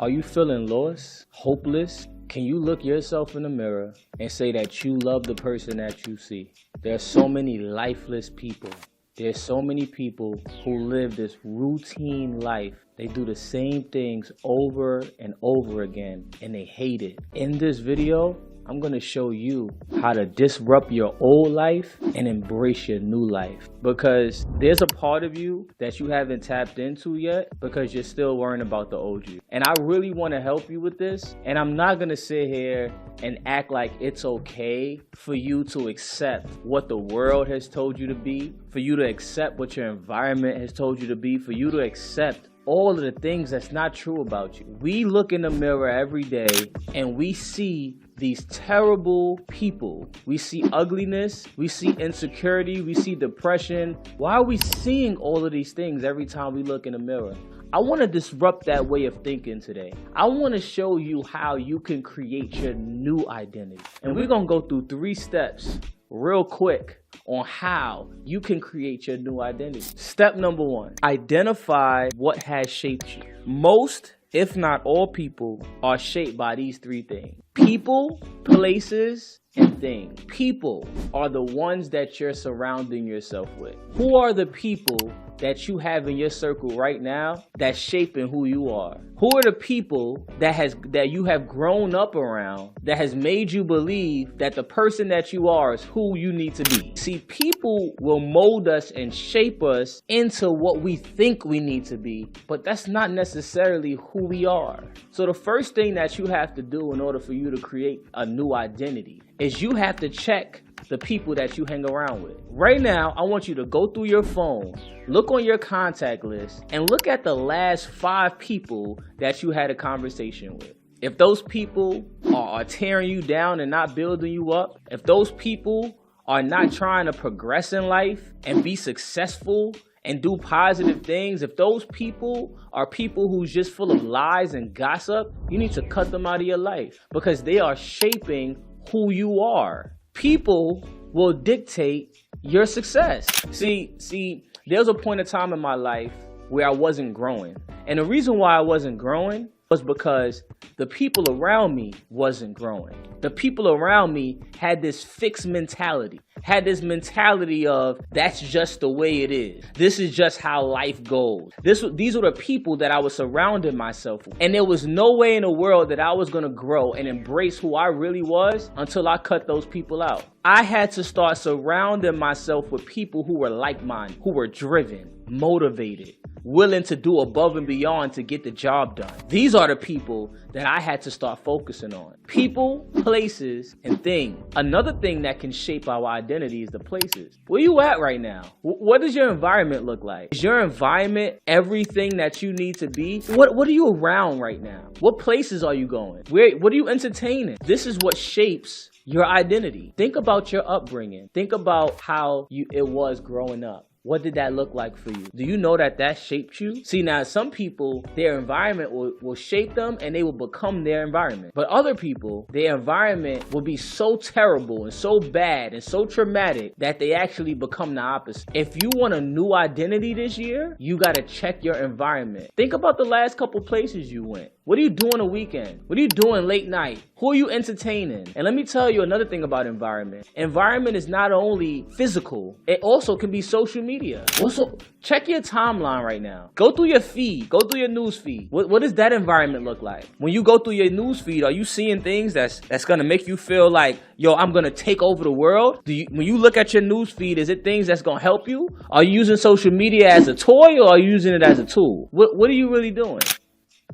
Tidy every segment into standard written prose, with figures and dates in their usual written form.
Are you feeling lost, hopeless? Can you look yourself in the mirror and say that you love the person that you see? There are so many lifeless people. There's so many people who live this routine life. They do the same things over and over again, and they hate it. In this video, I'm gonna show you how to disrupt your old life and embrace your new life. Because there's a part of you that you haven't tapped into yet because you're still worrying about the old you. And I really wanna help you with this. And I'm not gonna sit here and act like it's okay for you to accept what the world has told you to be, for you to accept what your environment has told you to be, for you to accept all of the things that's not true about you. We look in the mirror every day and we see these terrible people. We see ugliness, we see insecurity, we see depression. Why are we seeing all of these things every time we look in the mirror? I want to disrupt that way of thinking today. I want to show you how you can create your new identity. And we're going to go through 3 steps real quick on how you can create your new identity. Step number 1, identify what has shaped you. Most, if not all people, are shaped by these 3 things: people, places, and things. People are the ones that you're surrounding yourself with. Who are the people that you have in your circle right now that's shaping who you are? Who are the people that you have grown up around that has made you believe that the person that you are is who you need to be? See, people will mold us and shape us into what we think we need to be, but that's not necessarily who we are. So the first thing that you have to do in order for you to create a new identity is you have to check the people that you hang around with. Right now, I want you to go through your phone, look on your contact list, and look at the last 5 people that you had a conversation with. If those people are tearing you down and not building you up, if those people are not trying to progress in life and be successful and do positive things, if those people are people who's just full of lies and gossip, you need to cut them out of your life because they are shaping who you are. People will dictate your success. See, there's a point of time in my life where I wasn't growing. And the reason why I wasn't growing was because the people around me wasn't growing. The people around me had this fixed mentality, had this mentality of that's just the way it is. This is just how life goes. These were the people that I was surrounding myself with. And there was no way in the world that I was gonna grow and embrace who I really was until I cut those people out. I had to start surrounding myself with people who were like-minded, who were driven, motivated, willing to do above and beyond to get the job done. These are the people that I had to start focusing on. People, places, and things. Another thing that can shape our identity is the places. Where you at right now? What does your environment look like? Is your environment everything that you need to be? What are you around right now? What places are you going? What are you entertaining? This is what shapes your identity. Think about your upbringing. Think about how it was growing up. What did that look like for you? Do you know that shaped you? See, now some people, their environment will shape them and they will become their environment. But other people, their environment will be so terrible and so bad and so traumatic that they actually become the opposite. If you want a new identity this year, you gotta check your environment. Think about the last couple places you went. What are you doing a weekend? What are you doing late night? Who are you entertaining? And let me tell you another thing about environment. Environment is not only physical, it also can be social media. Also, check your timeline right now. Go through your feed. Go through your news feed. What does that environment look like? When you go through your news feed, are you seeing things that's gonna make you feel like, yo, I'm gonna take over the world? When you look at your news feed, is it things that's gonna help you? Are you using social media as a toy or are you using it as a tool? What are you really doing?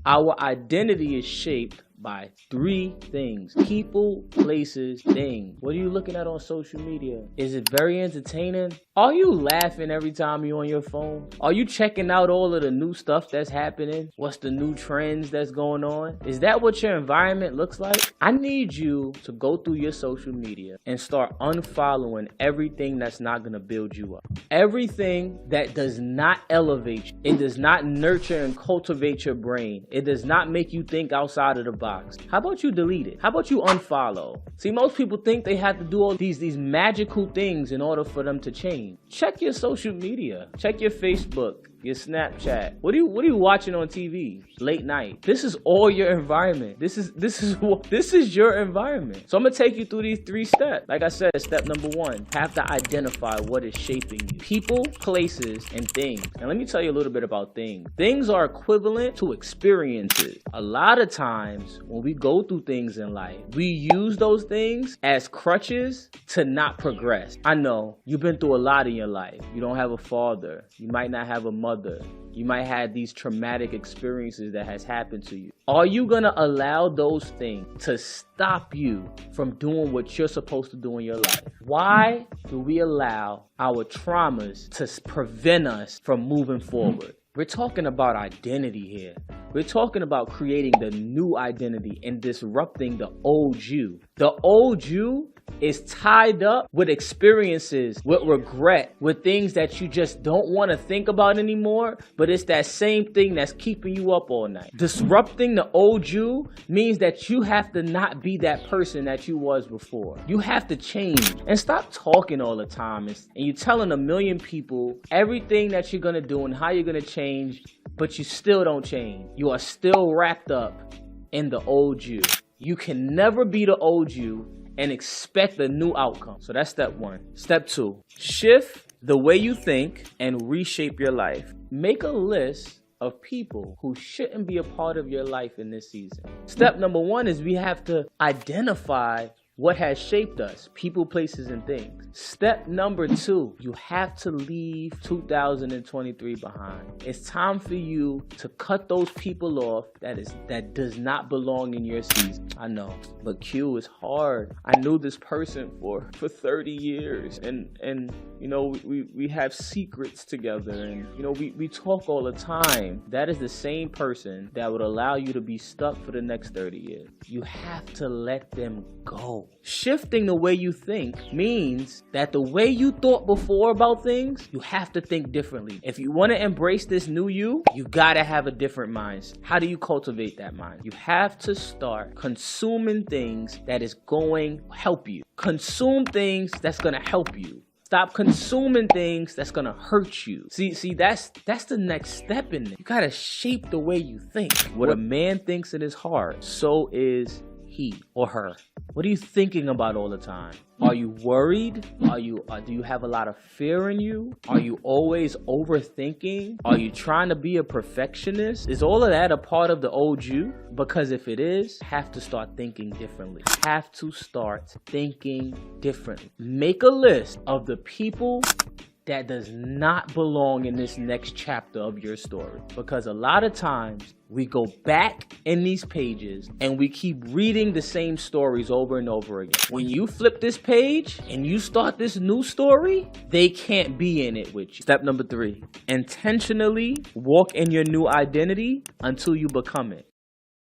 Our identity is shaped by 3 things: people, places, things. What are you looking at on social media? Is it very entertaining? Are you laughing every time you're on your phone? Are you checking out all of the new stuff that's happening? What's the new trends that's going on? Is that what your environment looks like? I need you to go through your social media and start unfollowing everything that's not gonna build you up. Everything that does not elevate you. It does not nurture and cultivate your brain. It does not make you think outside of the box. How about you delete it? How about you unfollow? See, most people think they have to do all these magical things in order for them to change. Check your social media. Check your Facebook. your Snapchat. What are you watching on TV late night? This is all your environment. This is your environment. So I'm gonna take you through these 3 steps. Like I said, step number 1, have to identify what is shaping you. People, places, and things. And let me tell you a little bit about things. Things are equivalent to experiences. A lot of times when we go through things in life, we use those things as crutches to not progress. I know you've been through a lot in your life. You don't have a father. You might not have a mother. You might have these traumatic experiences that has happened to you. Are you gonna allow those things to stop you from doing what you're supposed to do in your life? Why do we allow our traumas to prevent us from moving forward? We're talking about identity here. We're talking about creating the new identity and disrupting the old you. The old you is tied up with experiences, with regret, with things that you just don't want to think about anymore, but it's that same thing that's keeping you up all night. Disrupting the old you means that you have to not be that person that you was before. You have to change and stop talking all the time and you're telling a million people everything that you're going to do and how you're going to change, but you still don't change. You are still wrapped up in the old you. You can never be the old you and expect a new outcome. So that's step 1. Step 2, shift the way you think and reshape your life. Make a list of people who shouldn't be a part of your life in this season. Step number 1 is we have to identify what has shaped us, people, places, and things. Step number 2, you have to leave 2023 behind. It's time for you to cut those people off that does not belong in your season. I know, but Q is hard. I knew this person for 30 years and you know, we have secrets together and you know, we talk all the time. That is the same person that would allow you to be stuck for the next 30 years. You have to let them go. Shifting the way you think means that the way you thought before about things, you have to think differently. If you want to embrace this new you, you got to have a different mindset. How do you cultivate that mind? You have to start consuming things that is going to help you. Consume things that's going to help you. Stop consuming things that's gonna hurt you. See, that's the next step in it. You gotta shape the way you think. What a man thinks in his heart, so is he or her. What are you thinking about all the time? Are you worried? Do you have a lot of fear in you? Are you always overthinking? Are you trying to be a perfectionist? Is all of that a part of the old you? Because if it is, have to start thinking differently. Have to start thinking differently. Make a list of the people that does not belong in this next chapter of your story. Because a lot of times we go back in these pages and we keep reading the same stories over and over again. When you flip this page and you start this new story, they can't be in it with you. Step number 3, intentionally walk in your new identity until you become it.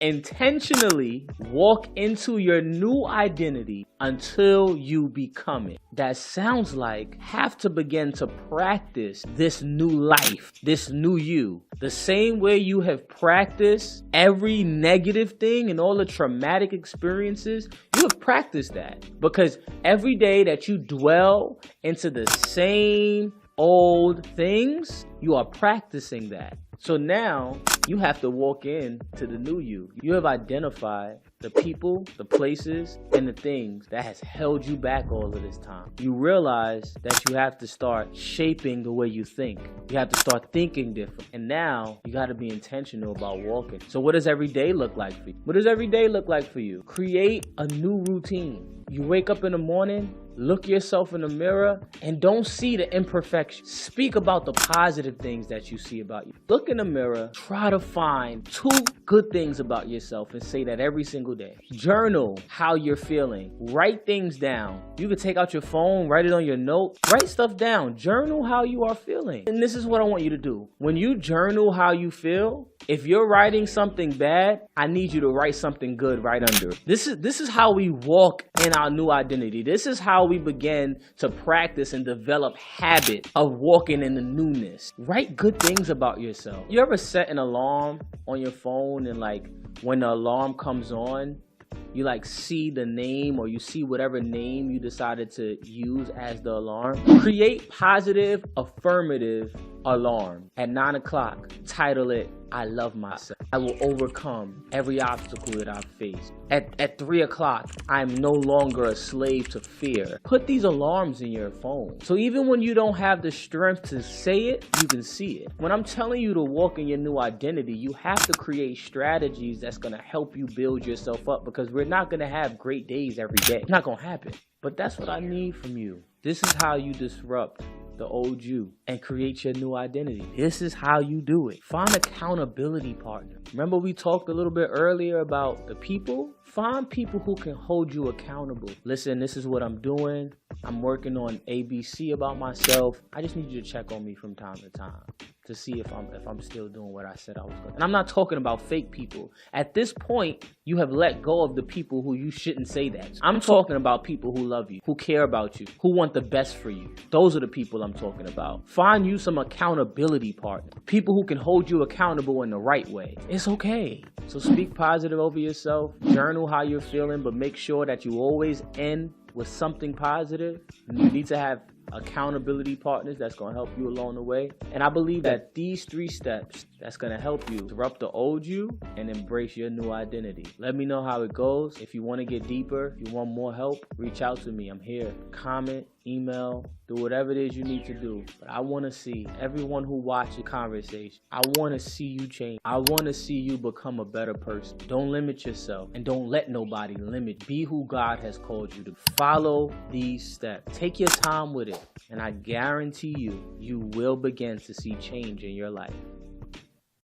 Intentionally walk into your new identity until you become it. That sounds like have to begin to practice this new life, this new you. The same way you have practiced every negative thing and all the traumatic experiences, you have practiced that. Because every day that you dwell into the same old things, you are practicing that. So now you have to walk in to the new you. You have identified the people, the places, and the things that has held you back all of this time. You realize that you have to start shaping the way you think. You have to start thinking different. And now you got to be intentional about walking. So what does every day look like for you? What does every day look like for you? Create a new routine. You wake up in the morning, look yourself in the mirror, and don't see the imperfections. Speak about the positive things that you see about you. Look in the mirror, try to find 2 good things about yourself and say that every single day. Journal how you're feeling. Write things down. You can take out your phone, write it on your note. Write stuff down. Journal how you are feeling. And this is what I want you to do. When you journal how you feel, if you're writing something bad, I need you to write something good right under it. This is how we walk in our new identity. This is how we begin to practice and develop habit of walking in the newness. Write good things about yourself. You ever set an alarm on your phone and like when the alarm comes on, you like see the name or you see whatever name you decided to use as the alarm? Create positive, affirmative alarm at 9 o'clock. Title it, I love myself. I will overcome every obstacle that I've faced. At 3 o'clock, I'm no longer a slave to fear. Put these alarms in your phone. So even when you don't have the strength to say it, you can see it. When I'm telling you to walk in your new identity, you have to create strategies that's gonna help you build yourself up, because we're not gonna have great days every day. It's not gonna happen. But that's what I need from you. This is how you disrupt the old you and create your new identity. This is how you do it. Find accountability partner. Remember we talked a little bit earlier about the people? Find people who can hold you accountable. Listen, this is what I'm doing. I'm working on ABC about myself. I just need you to check on me from time to time to see if I'm still doing what I said I was going to. And I'm not talking about fake people. At this point, you have let go of the people who you shouldn't say that. I'm talking about people who love you, who care about you, who want the best for you. Those are the people I'm talking about. Find you some accountability partner. People who can hold you accountable in the right way. It's okay. So speak positive over yourself. Journal how you're feeling, but make sure that you always end with something positive. You need to have accountability partners that's going to help you along the way. And I believe that these 3 steps that's going to help you disrupt the old you and embrace your new identity. Let me know how it goes. If you want to get deeper, if you want more help, reach out to me. I'm here. Comment, email, do whatever it is you need to do. But I want to see everyone who watches conversation. I want to see you change. I want to see you become a better person. Don't limit yourself and don't let nobody limit. Be who God has called you to. Follow these steps. Take your time with it. And I guarantee you, you will begin to see change in your life.